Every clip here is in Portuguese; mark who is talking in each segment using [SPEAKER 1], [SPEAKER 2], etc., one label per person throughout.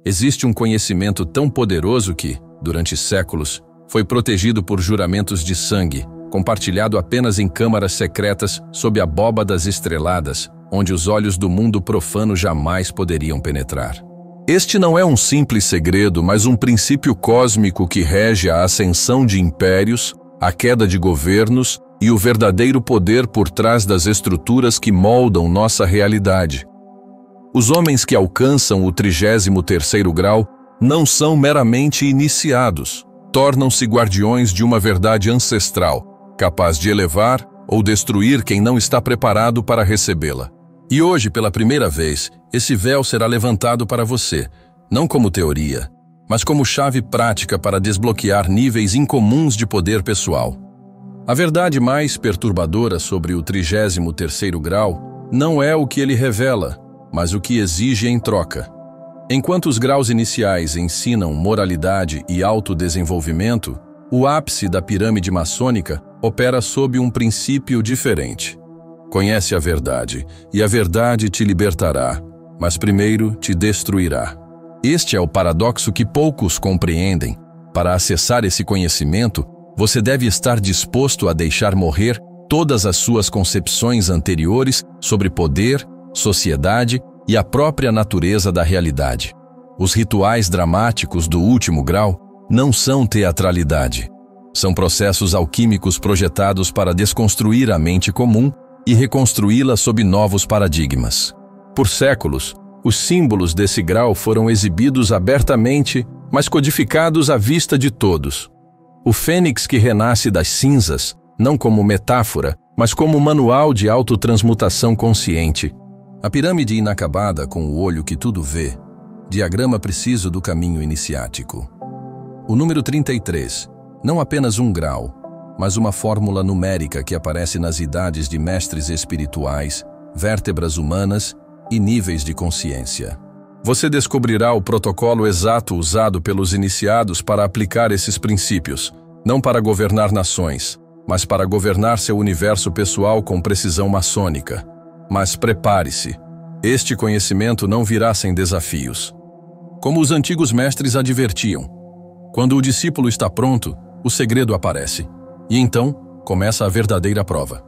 [SPEAKER 1] Existe um conhecimento tão poderoso que, durante séculos, foi protegido por juramentos de sangue, compartilhado apenas em câmaras secretas sob abóbadas estreladas, onde os olhos do mundo profano jamais poderiam penetrar. Este não é um simples segredo, mas um princípio cósmico que rege a ascensão de impérios, a queda de governos e o verdadeiro poder por trás das estruturas que moldam nossa realidade. Os homens que alcançam o 33º grau não são meramente iniciados, tornam-se guardiões de uma verdade ancestral, capaz de elevar ou destruir quem não está preparado para recebê-la. E hoje, pela primeira vez, esse véu será levantado para você, não como teoria, mas como chave prática para desbloquear níveis incomuns de poder pessoal. A verdade mais perturbadora sobre o 33º grau não é o que ele revela, mas o que exige em troca. Enquanto os graus iniciais ensinam moralidade e autodesenvolvimento, o ápice da pirâmide maçônica opera sob um princípio diferente. Conhece a verdade, e a verdade te libertará, mas primeiro te destruirá. Este é o paradoxo que poucos compreendem. Para acessar esse conhecimento, você deve estar disposto a deixar morrer todas as suas concepções anteriores sobre poder, sociedade e a própria natureza da realidade. Os rituais dramáticos do último grau não são teatralidade. São processos alquímicos projetados para desconstruir a mente comum e reconstruí-la sob novos paradigmas. Por séculos, os símbolos desse grau foram exibidos abertamente, mas codificados à vista de todos. O fênix que renasce das cinzas, não como metáfora, mas como manual de autotransmutação consciente. A pirâmide inacabada com o olho que tudo vê, diagrama preciso do caminho iniciático. O número 33, não apenas um grau, mas uma fórmula numérica que aparece nas idades de mestres espirituais, vértebras humanas e níveis de consciência. Você descobrirá o protocolo exato usado pelos iniciados para aplicar esses princípios, não para governar nações, mas para governar seu universo pessoal com precisão maçônica. Mas prepare-se, este conhecimento não virá sem desafios. Como os antigos mestres advertiam, quando o discípulo está pronto, o segredo aparece, e então começa a verdadeira prova.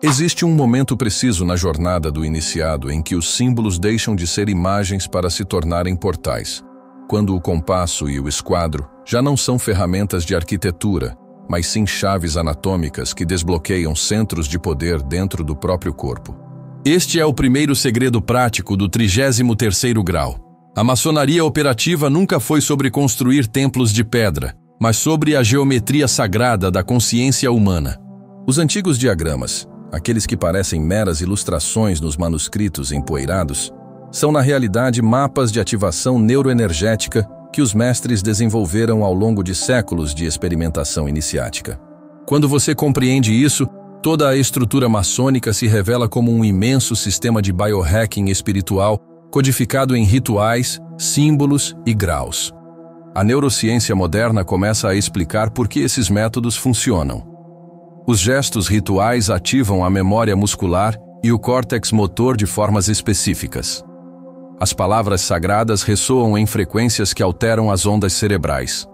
[SPEAKER 1] Existe um momento preciso na jornada do iniciado em que os símbolos deixam de ser imagens para se tornarem portais, quando o compasso e o esquadro já não são ferramentas de arquitetura, mas sim chaves anatômicas que desbloqueiam centros de poder dentro do próprio corpo. Este é o primeiro segredo prático do 33º grau. A maçonaria operativa nunca foi sobre construir templos de pedra, mas sobre a geometria sagrada da consciência humana. Os antigos diagramas, aqueles que parecem meras ilustrações nos manuscritos empoeirados, são na realidade mapas de ativação neuroenergética que os mestres desenvolveram ao longo de séculos de experimentação iniciática. Quando você compreende isso, toda a estrutura maçônica se revela como um imenso sistema de biohacking espiritual codificado em rituais, símbolos e graus. A neurociência moderna começa a explicar por que esses métodos funcionam. Os gestos rituais ativam a memória muscular e o córtex motor de formas específicas. As palavras sagradas ressoam em frequências que alteram as ondas cerebrais.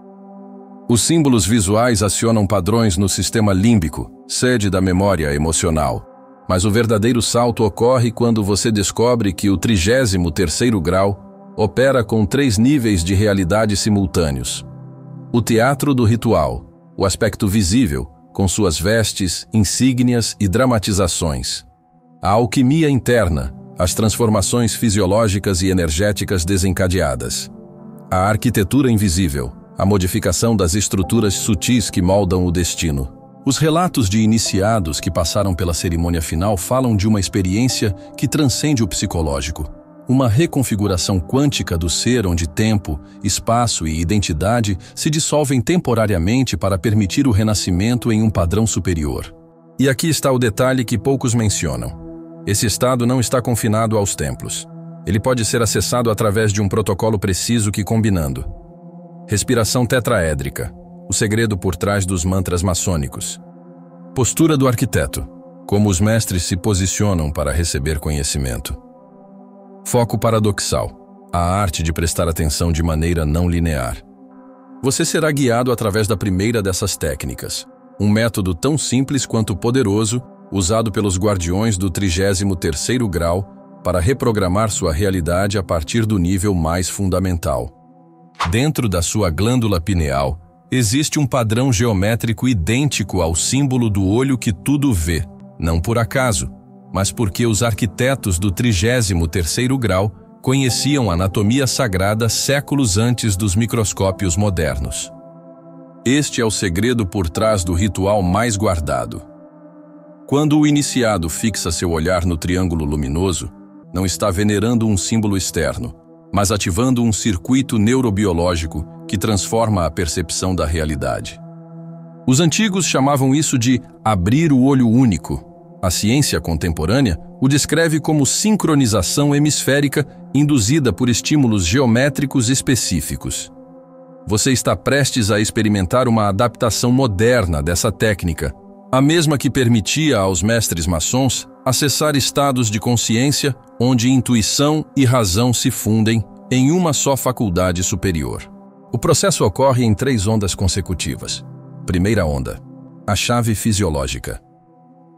[SPEAKER 1] Os símbolos visuais acionam padrões no sistema límbico, sede da memória emocional. Mas o verdadeiro salto ocorre quando você descobre que o 33º grau opera com 3 níveis de realidade simultâneos. O teatro do ritual, o aspecto visível, com suas vestes, insígnias e dramatizações. A alquimia interna, as transformações fisiológicas e energéticas desencadeadas. A arquitetura invisível, a modificação das estruturas sutis que moldam o destino. Os relatos de iniciados que passaram pela cerimônia final falam de uma experiência que transcende o psicológico. Uma reconfiguração quântica do ser onde tempo, espaço e identidade se dissolvem temporariamente para permitir o renascimento em um padrão superior. E aqui está o detalhe que poucos mencionam. Esse estado não está confinado aos templos. Ele pode ser acessado através de um protocolo preciso que combinando. Respiração tetraédrica. O segredo por trás dos mantras maçônicos. Postura do arquiteto. Como os mestres se posicionam para receber conhecimento. Foco paradoxal. a arte de prestar atenção de maneira não linear. Você será guiado através da primeira dessas técnicas, um método tão simples quanto poderoso, usado pelos guardiões do 33º grau para reprogramar sua realidade a partir do nível mais fundamental. Dentro da sua glândula pineal, existe um padrão geométrico idêntico ao símbolo do olho que tudo vê, não por acaso, mas porque os arquitetos do 33º grau conheciam a anatomia sagrada séculos antes dos microscópios modernos. Este é o segredo por trás do ritual mais guardado. Quando o iniciado fixa seu olhar no triângulo luminoso, não está venerando um símbolo externo, mas ativando um circuito neurobiológico que transforma a percepção da realidade. Os antigos chamavam isso de abrir o olho único. A ciência contemporânea o descreve como sincronização hemisférica induzida por estímulos geométricos específicos. Você está prestes a experimentar uma adaptação moderna dessa técnica, a mesma que permitia aos mestres maçons acessar estados de consciência onde intuição e razão se fundem em uma só faculdade superior. O processo ocorre em 3 ondas consecutivas. Primeira onda: a chave fisiológica.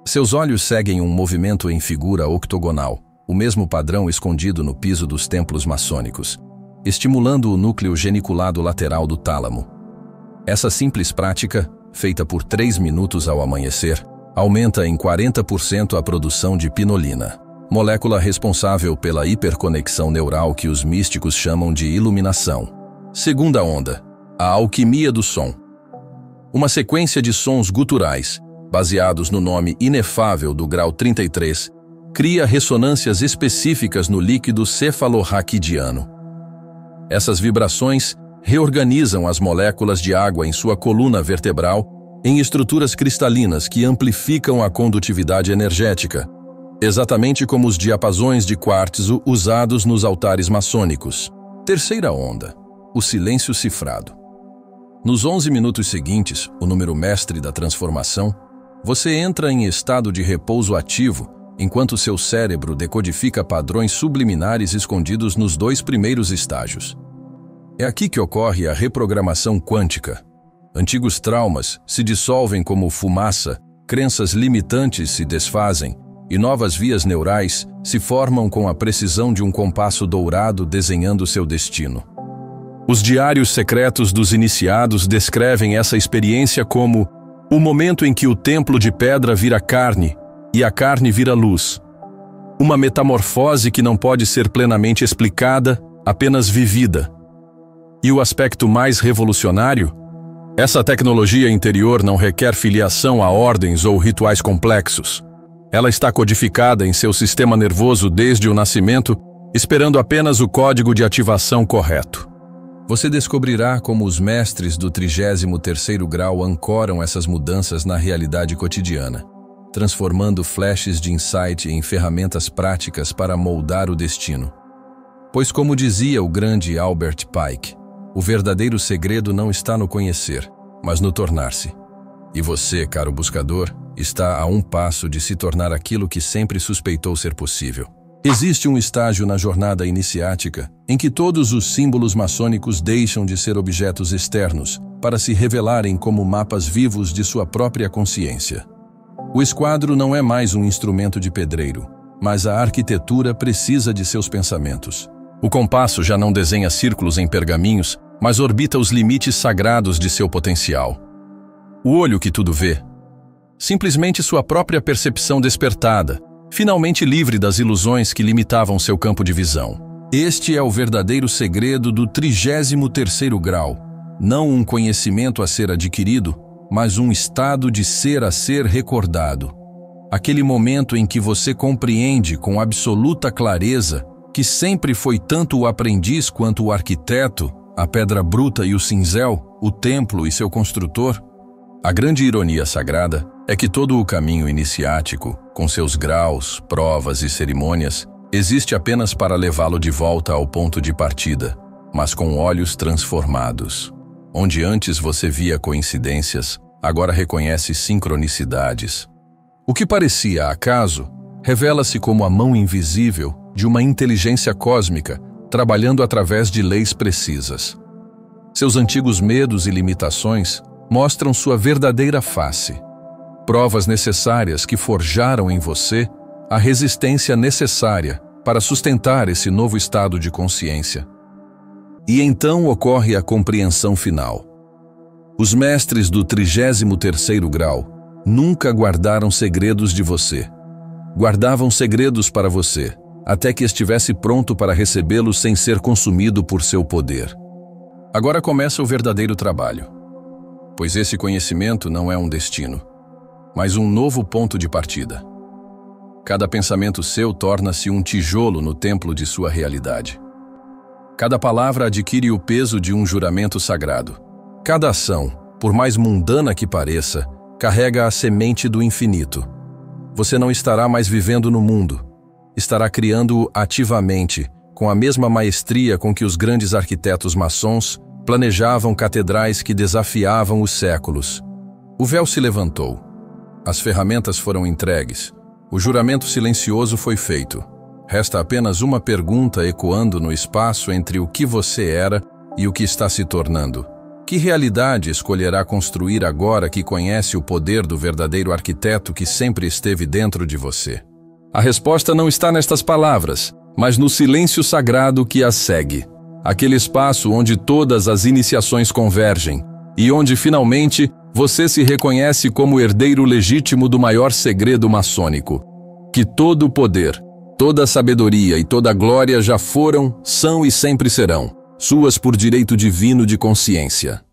[SPEAKER 1] Seus olhos seguem um movimento em figura octogonal, o mesmo padrão escondido no piso dos templos maçônicos, estimulando o núcleo geniculado lateral do tálamo. Essa simples prática, feita por 3 minutos ao amanhecer, aumenta em 40% a produção de pinolina, molécula responsável pela hiperconexão neural que os místicos chamam de iluminação. Segunda onda: a alquimia do som. Uma sequência de sons guturais, baseados no nome inefável do grau 33, cria ressonâncias específicas no líquido cefalorraquidiano. Essas vibrações reorganizam as moléculas de água em sua coluna vertebral em estruturas cristalinas que amplificam a condutividade energética, exatamente como os diapasões de quartzo usados nos altares maçônicos. Terceira onda: o silêncio cifrado. Nos 11 minutos seguintes, o número mestre da transformação, você entra em estado de repouso ativo, enquanto seu cérebro decodifica padrões subliminares escondidos nos 2 primeiros estágios. É aqui que ocorre a reprogramação quântica. Antigos traumas se dissolvem como fumaça, crenças limitantes se desfazem, e novas vias neurais se formam com a precisão de um compasso dourado desenhando seu destino. Os diários secretos dos iniciados descrevem essa experiência como o momento em que o templo de pedra vira carne e a carne vira luz. Uma metamorfose que não pode ser plenamente explicada, apenas vivida. E o aspecto mais revolucionário? Essa tecnologia interior não requer filiação a ordens ou rituais complexos. Ela está codificada em seu sistema nervoso desde o nascimento, esperando apenas o código de ativação correto. Você descobrirá como os mestres do 33º grau ancoram essas mudanças na realidade cotidiana, transformando flashes de insight em ferramentas práticas para moldar o destino. Pois, como dizia o grande Albert Pike, o verdadeiro segredo não está no conhecer, mas no tornar-se. E você, caro buscador, está a um passo de se tornar aquilo que sempre suspeitou ser possível. Existe um estágio na jornada iniciática em que todos os símbolos maçônicos deixam de ser objetos externos para se revelarem como mapas vivos de sua própria consciência. O esquadro não é mais um instrumento de pedreiro, mas a arquitetura precisa de seus pensamentos. O compasso já não desenha círculos em pergaminhos, mas orbita os limites sagrados de seu potencial. O olho que tudo vê. Simplesmente sua própria percepção despertada, finalmente livre das ilusões que limitavam seu campo de visão. Este é o verdadeiro segredo do 33º grau. Não um conhecimento a ser adquirido, mas um estado de ser a ser recordado. Aquele momento em que você compreende com absoluta clareza que sempre foi tanto o aprendiz quanto o arquiteto, a pedra bruta e o cinzel, o templo e seu construtor. A grande ironia sagrada é que todo o caminho iniciático, com seus graus, provas e cerimônias, existe apenas para levá-lo de volta ao ponto de partida, mas com olhos transformados. Onde antes você via coincidências, agora reconhece sincronicidades. O que parecia acaso, revela-se como a mão invisível de uma inteligência cósmica, trabalhando através de leis precisas. Seus antigos medos e limitações mostram sua verdadeira face, provas necessárias que forjaram em você a resistência necessária para sustentar esse novo estado de consciência. E então ocorre a compreensão final. Os mestres do 33º grau nunca guardaram segredos de você. Guardavam segredos para você, até que estivesse pronto para recebê-los sem ser consumido por seu poder. Agora começa o verdadeiro trabalho, pois esse conhecimento não é um destino, mas um novo ponto de partida. Cada pensamento seu torna-se um tijolo no templo de sua realidade. Cada palavra adquire o peso de um juramento sagrado. Cada ação, por mais mundana que pareça, carrega a semente do infinito. Você não estará mais vivendo no mundo, estará criando-o ativamente, com a mesma maestria com que os grandes arquitetos maçons planejavam catedrais que desafiavam os séculos. O véu se levantou. As ferramentas foram entregues. O juramento silencioso foi feito. Resta apenas uma pergunta ecoando no espaço entre o que você era e o que está se tornando. Que realidade escolherá construir agora que conhece o poder do verdadeiro arquiteto que sempre esteve dentro de você? A resposta não está nestas palavras, mas no silêncio sagrado que as segue. Aquele espaço onde todas as iniciações convergem e onde, finalmente, você se reconhece como herdeiro legítimo do maior segredo maçônico. Que todo o poder, toda a sabedoria e toda a glória já foram, são e sempre serão suas por direito divino de consciência.